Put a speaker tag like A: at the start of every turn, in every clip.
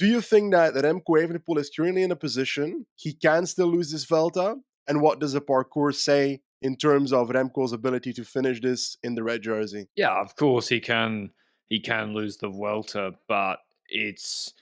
A: Do you think that Remco Evenepoel is currently in a position he can still lose this Vuelta? And what does the parcours say in terms of Remco's ability to finish this in the red jersey?
B: Yeah, of course he can. He can lose the Vuelta, but it's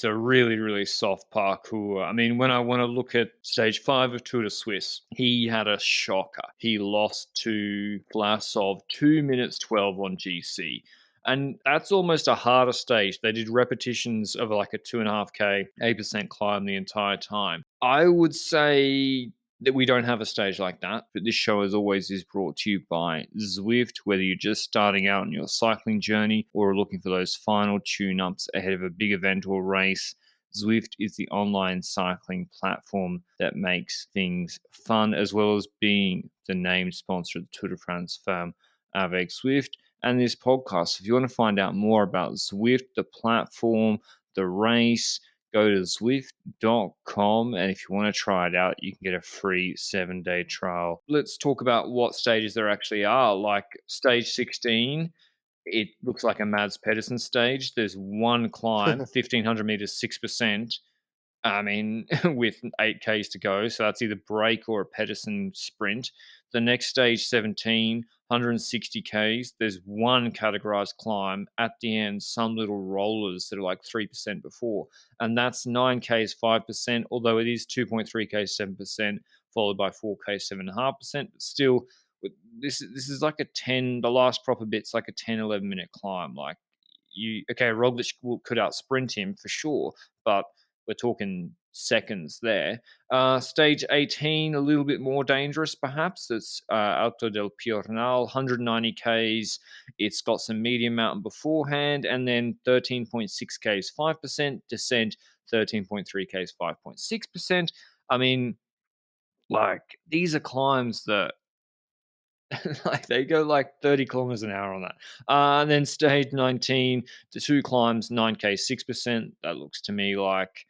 B: a really, really soft parcours. I mean, when I want to look at stage 5 of Tour de Suisse, he had a shocker. He lost to Vlasov 2 minutes 12 on GC. And that's almost a harder stage. They did repetitions of like a 2.5K, 8% climb the entire time. I would say that we don't have a stage like that, but this show, as always, is brought to you by Zwift. Whether you're just starting out on your cycling journey or are looking for those final tune-ups ahead of a big event or race, Zwift is the online cycling platform that makes things fun, as well as being the named sponsor of the Tour de France Femme avec Zwift and this podcast. If you want to find out more about Zwift, the platform, the race, go to Zwift.com, and if you want to try it out, you can get a free 7-day trial. Let's talk about what stages there actually are. Like stage 16, it looks like a Mads Pedersen stage. There's one climb, 1,500 meters, 6%. I mean, with 8Ks to go. So that's either break or a Pedersen sprint. The next stage, 17, 160Ks. There's one categorized climb. At the end, some little rollers that are like 3% before. And that's 9Ks, 5%, although it is 2.3Ks, 7%, followed by 4Ks, 7.5%. But still, this is like a 10, the last proper bit's like a 10, 11-minute climb. Like, Roglic could out sprint him for sure, but we're talking seconds there. Stage 18, a little bit more dangerous, perhaps. It's Alto del Piornal, 190 Ks. It's got some medium mountain beforehand, and then 13.6 Ks, 5%. Descent, 13.3 Ks, 5.6%. I mean, like, these are climbs that like they go like 30 kilometers an hour on that. And then stage 19, the 2 climbs, 9K, 6%. That looks to me like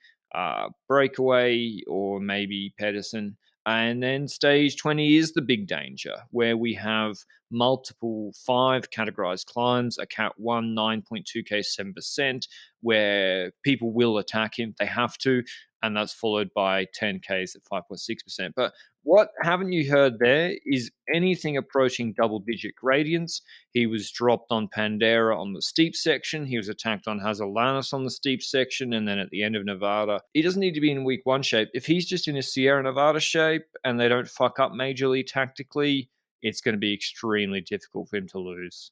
B: breakaway or maybe Pedersen. And then stage 20 is the big danger, where we have multiple 5 categorized climbs, a Cat 1, 9.2K, 7%, where people will attack him. They have to. And that's followed by 10Ks at 5.6%. But what haven't you heard there is anything approaching double-digit gradients. He was dropped on Pandera on the steep section. He was attacked on Hazellanos on the steep section. And then at the end of Nevada, he doesn't need to be in week 1 shape. If he's just in a Sierra Nevada shape and they don't fuck up majorly tactically, it's going to be extremely difficult for him to lose.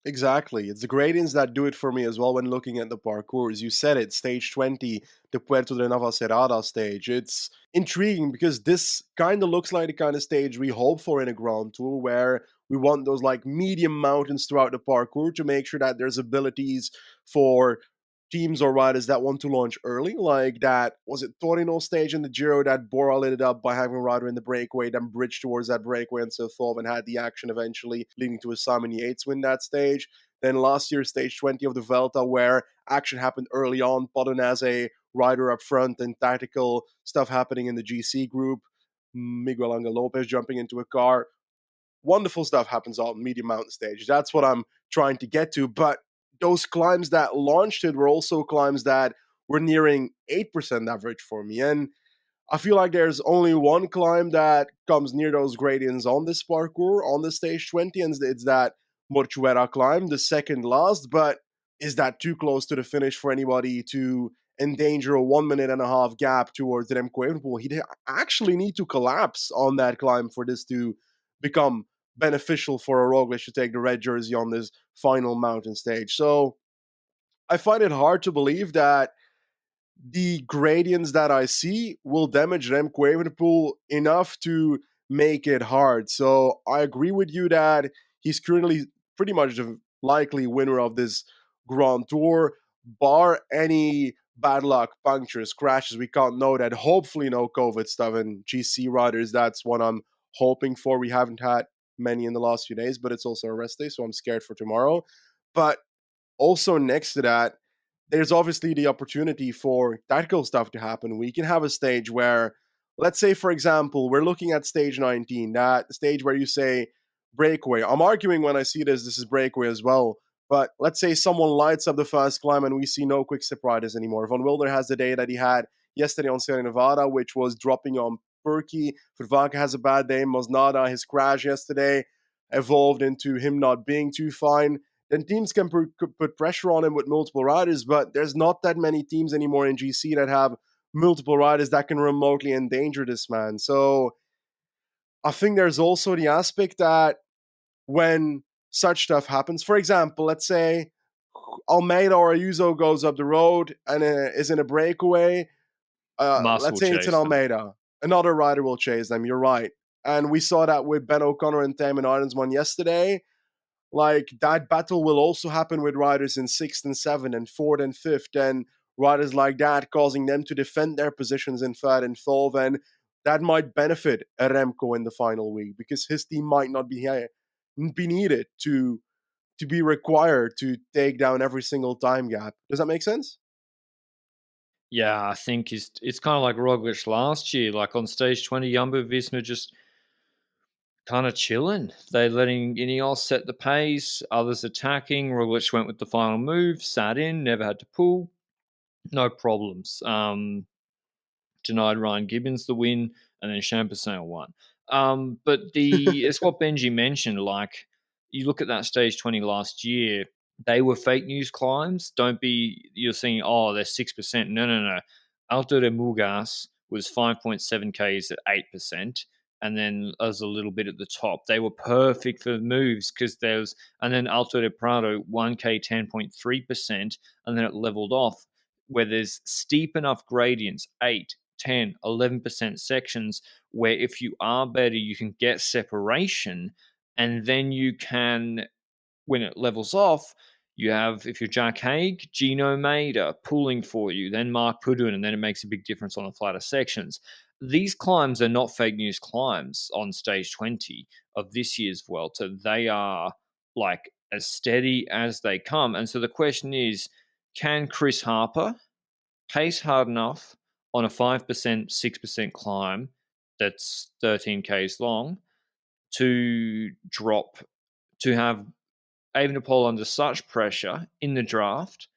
A: Exactly. It's the gradients that do it for me as well when looking at the parcours. You said it, stage 20, the Puerto de Navacerrada stage. It's intriguing because this kind of looks like the kind of stage we hope for in a Grand Tour, where we want those like medium mountains throughout the parcours to make sure that there's abilities for teams or riders that want to launch early, like that, was it Torino stage in the Giro that Bora lit it up by having a rider in the breakaway, then bridged towards that breakaway and so forth, and had the action eventually leading to a Simon Yates win that stage. Then last year, stage 20 of the Vuelta, where action happened early on, Podon as a rider up front and tactical stuff happening in the GC group, Miguel Angel Lopez jumping into a car. Wonderful stuff happens on medium mountain stage. That's what I'm trying to get to, but those climbs that launched it were also climbs that were nearing 8% average for me. And I feel like there's only one climb that comes near those gradients on this parcours, on the stage 20, and it's that Morchuera climb, the second last. But is that too close to the finish for anybody to endanger a 1.5 minute gap towards Remco Evenepoel? He'd actually need to collapse on that climb for this to become beneficial for a Roglic to take the red jersey on this final mountain stage. So I find it hard to believe that the gradients that I see will damage Remco Evenepoel enough to make it hard. So I agree with you that he's currently pretty much the likely winner of this Grand Tour, bar any bad luck, punctures, crashes. We can't know that. Hopefully no COVID stuff and GC riders. That's what I'm hoping for. We haven't had many in the last few days, but it's also a rest day, so I'm scared for tomorrow. But also next to that, there's obviously the opportunity for tactical stuff to happen. We can have a stage where, let's say, for example, we're looking at stage 19, that stage where you say breakaway. I'm arguing when I see this is breakaway as well. But let's say someone lights up the first climb and we see no quick step riders anymore. Von Wilder has the day that he had yesterday on Sierra Nevada, which was dropping on Perky. Vervaeke has a bad day. Mosnada, his crash yesterday evolved into him not being too fine. Then teams can put pressure on him with multiple riders, but there's not that many teams anymore in GC that have multiple riders that can remotely endanger this man. So I think there's also the aspect that when such stuff happens, for example, let's say Almeida or Ayuso goes up the road and is in a breakaway.
B: Mas
A: Let's
B: will
A: say it's an
B: chase them.
A: Almeida. Another rider will chase them. You're right. And we saw that with Ben O'Connor and Damon Arensman yesterday. Like, that battle will also happen with riders in 6th and 7th and 4th and 5th, and riders like that, causing them to defend their positions in 3rd and 4th. And that might benefit Remco in the final week because his team might not be needed to be required to take down every single time gap. Does that make sense?
B: Yeah, I think it's kind of like Roglic last year. Like on stage 20, Jumbo Visma just kind of chilling. They letting Ineos set the pace, others attacking. Roglic went with the final move, sat in, never had to pull, no problems. Denied Ryan Gibbons the win, and then Champersin won. But it's what Benji mentioned. Like, you look at that stage 20 last year, they were fake news climbs. Don't be, you're saying, oh, they're 6%. No, no, no. Alto de Mugas was 5.7 Ks at 8%. And then as a little bit at the top, they were perfect for moves because and then Alto de Prado, 1K 10.3%, and then it leveled off where there's steep enough gradients, 8, 10, 11% sections, where if you are better, you can get separation. And then you can, when it levels off, you have, if you're Jack Haig, Gino Maida pulling for you, then Mark Pudun, and then it makes a big difference on the flatter sections. These climbs are not fake news climbs on stage 20 of this year's Vuelta. They are like as steady as they come. And so the question is, can Chris Harper pace hard enough on a 5%, 6% climb that's 13 Ks long to drop, to have Evenepoel under such pressure in the draft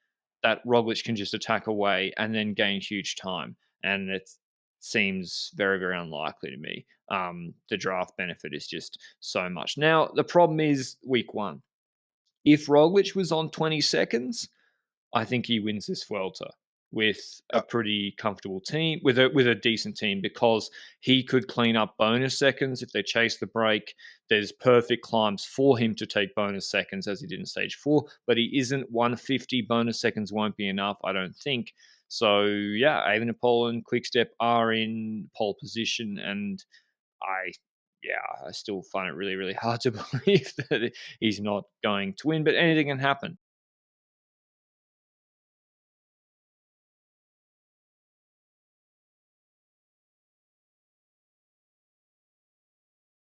B: that Roglic can just attack away and then gain huge time. And it seems very, very unlikely to me. The draft benefit is just so much. Now, the problem is week 1. If Roglic was on 20 seconds, I think he wins this Vuelta with a
A: Yeah.
B: pretty comfortable team, with a decent team, because he could clean up bonus seconds if they chase the break. There's perfect climbs for him to take bonus seconds as he did in stage 4, but he isn't 150. Bonus seconds won't be enough, I don't think. So yeah, Evenepoel and Quickstep are in pole position, and I still find it really, really hard to believe that he's not going to win, but anything can happen.